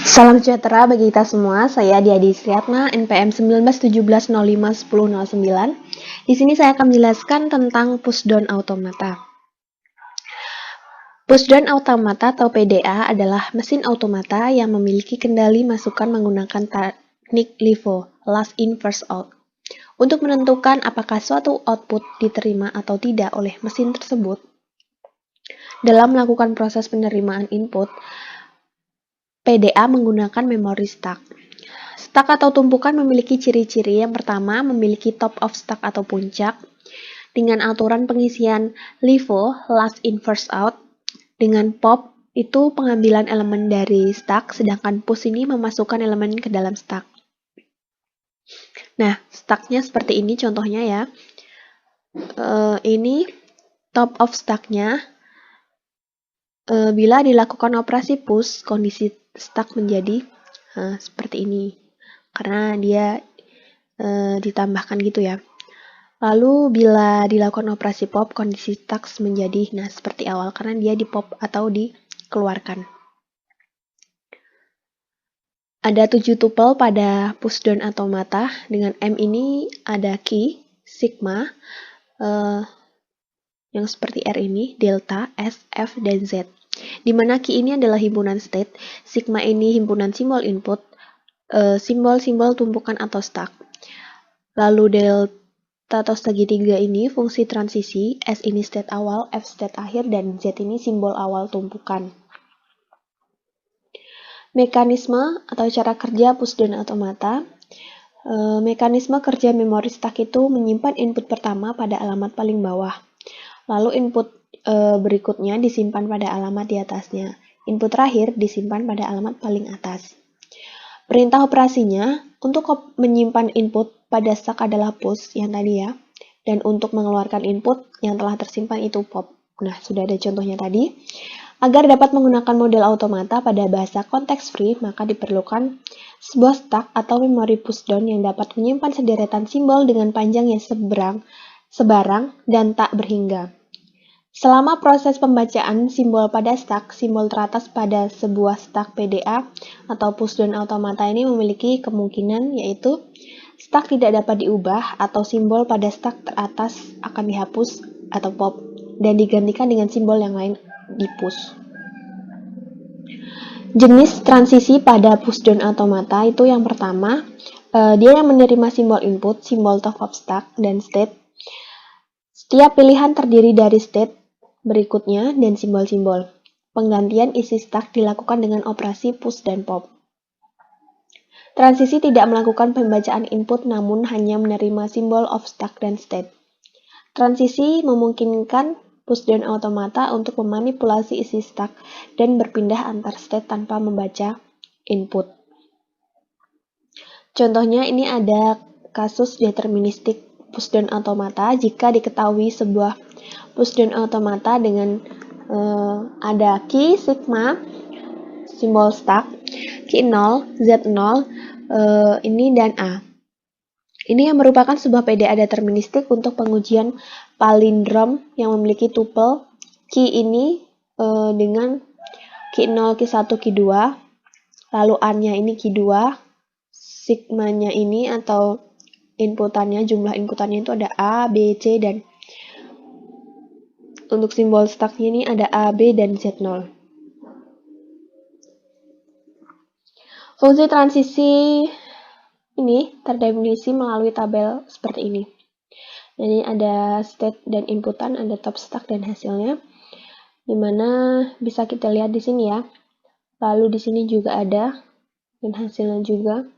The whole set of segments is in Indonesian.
Salam sejahtera bagi kita semua. Saya Diadi Sriatna, NPM 1917051009. Di sini saya akan menjelaskan tentang pushdown automata. Pushdown automata atau PDA adalah mesin automata yang memiliki kendali masukan menggunakan teknik LIFO, last in first out. Untuk menentukan apakah suatu output diterima atau tidak oleh mesin tersebut, dalam melakukan proses penerimaan input, PDA menggunakan memori stack. Stack atau tumpukan memiliki ciri-ciri. Yang pertama, memiliki top of stack atau puncak dengan aturan pengisian LIFO, last in first out. Dengan pop itu pengambilan elemen dari stack, sedangkan push ini memasukkan elemen ke dalam stack. Nah, stacknya seperti ini contohnya ya. Ini top of stacknya. Bila dilakukan operasi push, kondisi stack menjadi seperti ini. Karena dia ditambahkan gitu ya. Lalu bila dilakukan operasi pop, kondisi stack menjadi seperti awal karena dia di pop atau dikeluarkan. Ada 7 tuple pada pushdown automata. Dengan M ini ada key, sigma, yang seperti R ini, delta, S, F, dan Z. Di mana key ini adalah himpunan state, sigma ini himpunan simbol input, simbol-simbol tumpukan atau stack. Lalu delta atau segitiga ini fungsi transisi, S ini state awal, F state akhir, dan Z ini simbol awal tumpukan. Mekanisme atau cara kerja pushdown automata. Mekanisme kerja memori stack itu menyimpan input pertama pada alamat paling bawah. Lalu input berikutnya disimpan pada alamat di atasnya. Input terakhir disimpan pada alamat paling atas. Perintah operasinya, untuk menyimpan input pada stack adalah push yang tadi ya. Dan untuk mengeluarkan input yang telah tersimpan itu pop. Nah, sudah ada contohnya tadi. Agar dapat menggunakan model automata pada bahasa konteks free, maka diperlukan sebuah stack atau memori pushdown yang dapat menyimpan sederetan simbol dengan panjang yang sebarang dan tak berhingga. Selama proses pembacaan simbol pada stack, simbol teratas pada sebuah stack PDA atau pushdown automata ini memiliki kemungkinan yaitu stack tidak dapat diubah atau simbol pada stack teratas akan dihapus atau pop dan digantikan dengan simbol yang lain di push. Jenis transisi pada pushdown automata itu yang pertama, dia yang menerima simbol input, simbol top of stack, dan state. Setiap pilihan terdiri dari state berikutnya dan simbol-simbol. Penggantian isi stack dilakukan dengan operasi push dan pop. Transisi tidak melakukan pembacaan input namun hanya menerima simbol of stack dan state. Transisi memungkinkan pushdown automata untuk memanipulasi isi stack dan berpindah antar state tanpa membaca input. Contohnya ini ada kasus deterministik pushdown automata. Jika diketahui sebuah pushdown automata dengan ada key, sigma, simbol stack, key 0, Z0, ini dan A. Ini yang merupakan sebuah PDA deterministik untuk pengujian palindrom yang memiliki tuple key ini dengan key 0, key 1, key 2, lalu A-nya ini key 2, sigmanya ini atau inputannya, jumlah inputannya itu ada A, B, C, dan untuk simbol stacknya ini ada A, B, dan Z0. Fungsi transisi ini terdefinisi melalui tabel seperti ini. Jadi ada state dan inputan, ada top stack dan hasilnya. Dimana bisa kita lihat di sini ya. Lalu di sini juga ada dan hasilnya juga.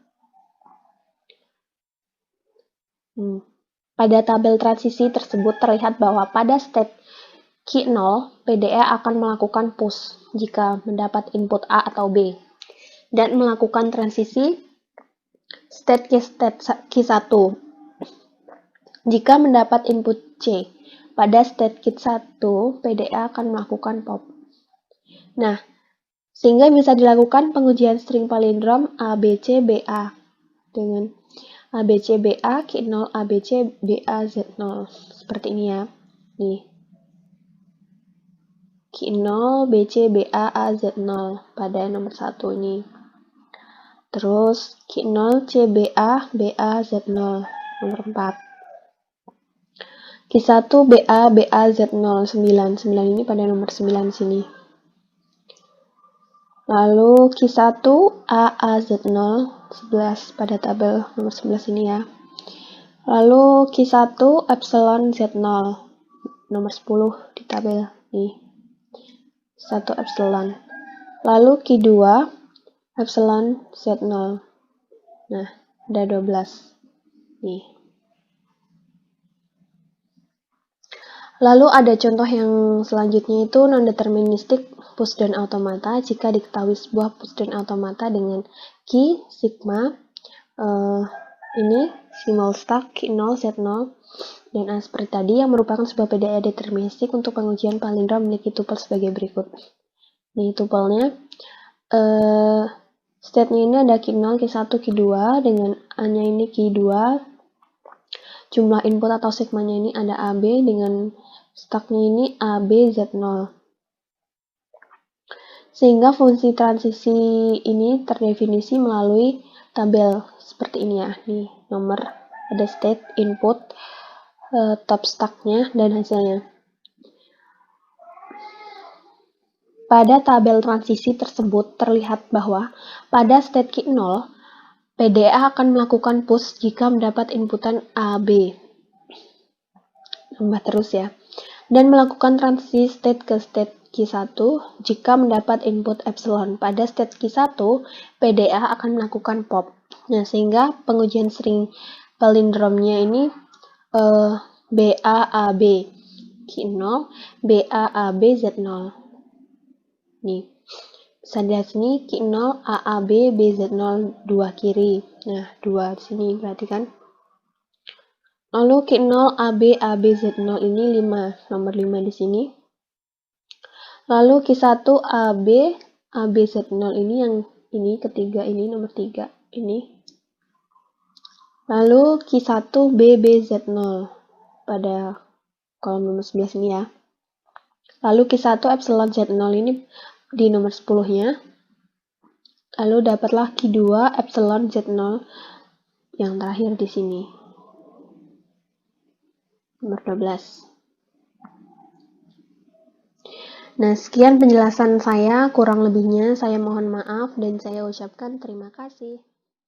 Pada tabel transisi tersebut terlihat bahwa pada state key 0, PDA akan melakukan push jika mendapat input A atau B dan melakukan transisi state key 1 jika mendapat input C. Pada state key 1, PDA akan melakukan pop. Nah, sehingga bisa dilakukan pengujian string palindrom ABC BA dengan ABC BA key 0 ABC BA Z0 seperti ini ya. Nih. Key 0 BC BA A Z0 pada nomor 1 ini. Terus Q0 CBA BA Z0 nomor 4. Q1 BA BA Z0 9. 9 ini pada nomor 9 sini. Lalu Q1 AA Z0 11 pada tabel nomor 11 ini ya. Lalu Q1 Epsilon Z0 nomor 10 di tabel nih. 1 Epsilon. Lalu Q2 Epsilon Z0. Nah, ada 12 nih. Lalu ada contoh yang selanjutnya itu non-deterministik pushdown automata jika diketahui sebuah pushdown automata dengan Q, sigma, ini small stack Q0, Z0, dan A seperti tadi yang merupakan sebuah PDE deterministik untuk pengujian palindrom memiliki tuple sebagai berikut. Nih tuplenya, state-nya ini ada Q0, Q1, Q2 dengan A-nya ini Q2. Jumlah input atau sigmanya ini ada AB dengan stacknya ini AB Z0. Sehingga fungsi transisi ini terdefinisi melalui tabel seperti ini ya. Nih nomor ada state, input, top stacknya, dan hasilnya. Pada tabel transisi tersebut terlihat bahwa pada state Q0, PDA akan melakukan push jika mendapat inputan AB. Tambah terus ya. Dan melakukan transisi state ke state Q1 jika mendapat input epsilon. Pada state Q1, PDA akan melakukan pop. Nah, sehingga pengujian string palindromnya ini BAAB Q0, BAAB Z0. Nih. Bisa dilihat sini Q0 AAB BZ0 2 kiri. Nah, 2 di sini berarti kan. Lalu Q0 AB AB Z0 ini 5, nomor 5 di sini. Lalu Q1 AB AB Z0 ini yang ini ketiga ini nomor 3 ini. Lalu Q1 BB Z0 pada kolom nomor 11 ini ya. Lalu Q1 epsilon Z0 ini di nomor 10-nya. Lalu dapatlah Q2 epsilon Z0 yang terakhir di sini. Nomor 12. Nah, sekian penjelasan saya, kurang lebihnya saya mohon maaf dan saya ucapkan terima kasih.